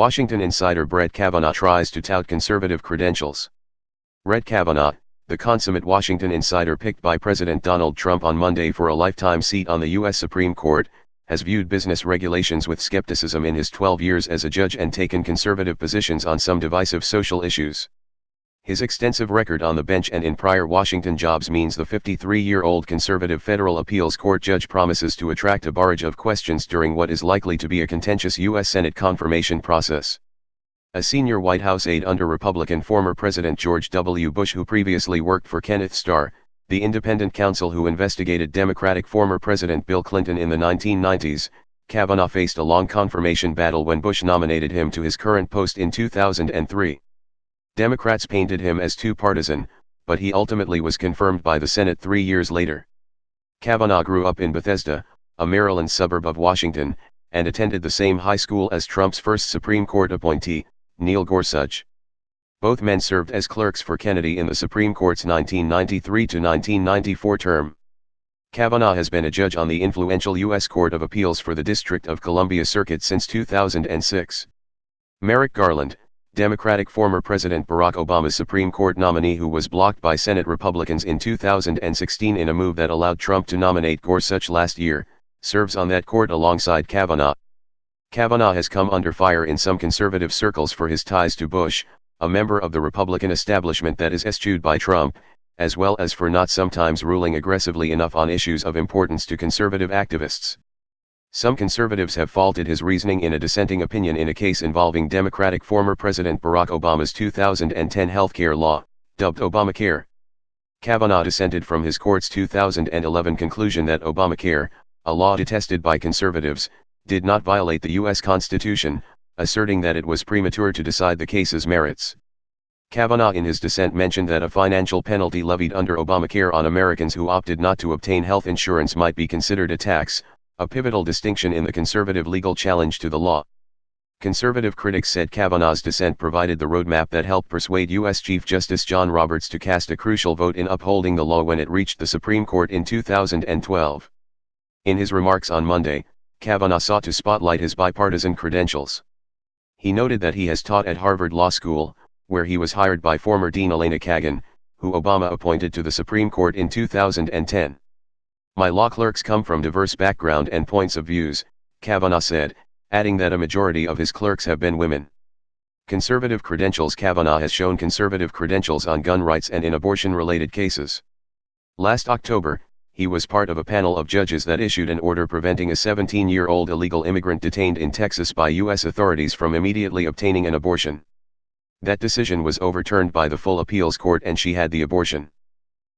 Washington insider Brett Kavanaugh tries to tout conservative credentials. Brett Kavanaugh, the consummate Washington insider picked by President Donald Trump on Monday for a lifetime seat on the U.S. Supreme Court, has viewed business regulations with skepticism in his 12 years as a judge and taken conservative positions on some divisive social issues. His extensive record on the bench and in prior Washington jobs means the 53-year-old conservative federal appeals court judge promises to attract a barrage of questions during what is likely to be a contentious U.S. Senate confirmation process. A senior White House aide under Republican former President George W. Bush, who previously worked for Kenneth Starr, the independent counsel who investigated Democratic former President Bill Clinton in the 1990s, Kavanaugh faced a long confirmation battle when Bush nominated him to his current post in 2003. Democrats painted him as too partisan, but he ultimately was confirmed by the Senate 3 years later. Kavanaugh grew up in Bethesda, a Maryland suburb of Washington, and attended the same high school as Trump's first Supreme Court appointee, Neil Gorsuch. Both men served as clerks for Kennedy in the Supreme Court's 1993 to 1994 term. Kavanaugh has been a judge on the influential U.S. Court of Appeals for the District of Columbia Circuit since 2006. Merrick Garland, Democratic former President Barack Obama's Supreme Court nominee who was blocked by Senate Republicans in 2016 in a move that allowed Trump to nominate Gorsuch last year, serves on that court alongside Kavanaugh. Kavanaugh has come under fire in some conservative circles for his ties to Bush, a member of the Republican establishment that is eschewed by Trump, as well as for not sometimes ruling aggressively enough on issues of importance to conservative activists. Some conservatives have faulted his reasoning in a dissenting opinion in a case involving Democratic former President Barack Obama's 2010 healthcare law, dubbed Obamacare. Kavanaugh dissented from his court's 2011 conclusion that Obamacare, a law detested by conservatives, did not violate the U.S. Constitution, asserting that it was premature to decide the case's merits. Kavanaugh in his dissent mentioned that a financial penalty levied under Obamacare on Americans who opted not to obtain health insurance might be considered a tax, a pivotal distinction in the conservative legal challenge to the law. Conservative critics said Kavanaugh's dissent provided the roadmap that helped persuade U.S. Chief Justice John Roberts to cast a crucial vote in upholding the law when it reached the Supreme Court in 2012. In his remarks on Monday, Kavanaugh sought to spotlight his bipartisan credentials. He noted that he has taught at Harvard Law School, where he was hired by former Dean Elena Kagan, who Obama appointed to the Supreme Court in 2010. "My law clerks come from diverse background and points of views," Kavanaugh said, adding that a majority of his clerks have been women. Conservative credentials. Kavanaugh has shown conservative credentials on gun rights and in abortion-related cases. Last October, he was part of a panel of judges that issued an order preventing a 17-year-old illegal immigrant detained in Texas by U.S. authorities from immediately obtaining an abortion. That decision was overturned by the full appeals court and she had the abortion.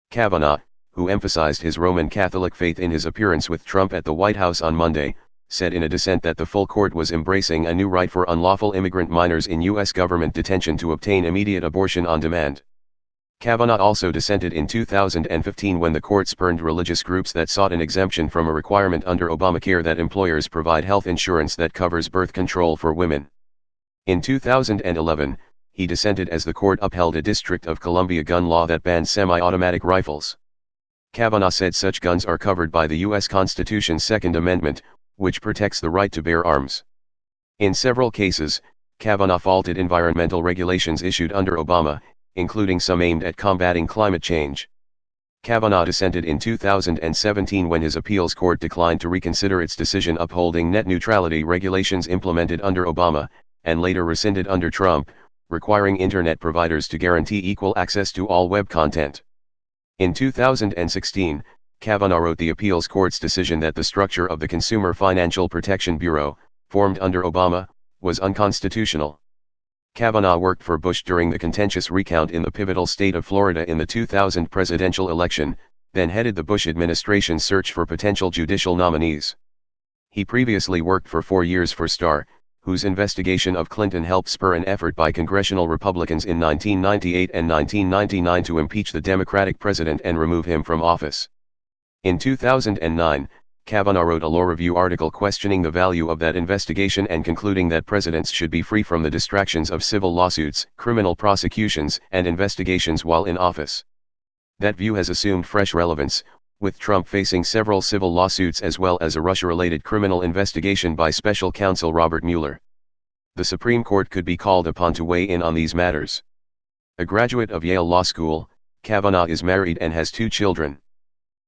Kavanaugh, who emphasized his Roman Catholic faith in his appearance with Trump at the White House on Monday, said in a dissent that the full court was embracing a new right for unlawful immigrant minors in U.S. government detention to obtain immediate abortion on demand. Kavanaugh also dissented in 2015 when the court spurned religious groups that sought an exemption from a requirement under Obamacare that employers provide health insurance that covers birth control for women. In 2011, he dissented as the court upheld a District of Columbia gun law that banned semi-automatic rifles. Kavanaugh said such guns are covered by the U.S. Constitution's Second Amendment, which protects the right to bear arms. In several cases, Kavanaugh faulted environmental regulations issued under Obama, including some aimed at combating climate change. Kavanaugh dissented in 2017 when his appeals court declined to reconsider its decision upholding net neutrality regulations implemented under Obama, and later rescinded under Trump, requiring internet providers to guarantee equal access to all web content. In 2016, Kavanaugh wrote the appeals court's decision that the structure of the Consumer Financial Protection Bureau, formed under Obama, was unconstitutional. Kavanaugh worked for Bush during the contentious recount in the pivotal state of Florida in the 2000 presidential election, then headed the Bush administration's search for potential judicial nominees. He previously worked for 4 years for Starr, whose investigation of Clinton helped spur an effort by congressional Republicans in 1998 and 1999 to impeach the Democratic president and remove him from office. In 2009, Kavanaugh wrote a law review article questioning the value of that investigation and concluding that presidents should be free from the distractions of civil lawsuits, criminal prosecutions, and investigations while in office. That view has assumed fresh relevance, with Trump facing several civil lawsuits as well as a Russia-related criminal investigation by special counsel Robert Mueller. the Supreme Court could be called upon to weigh in on these matters. A graduate of Yale Law School, Kavanaugh is married and has 2 children.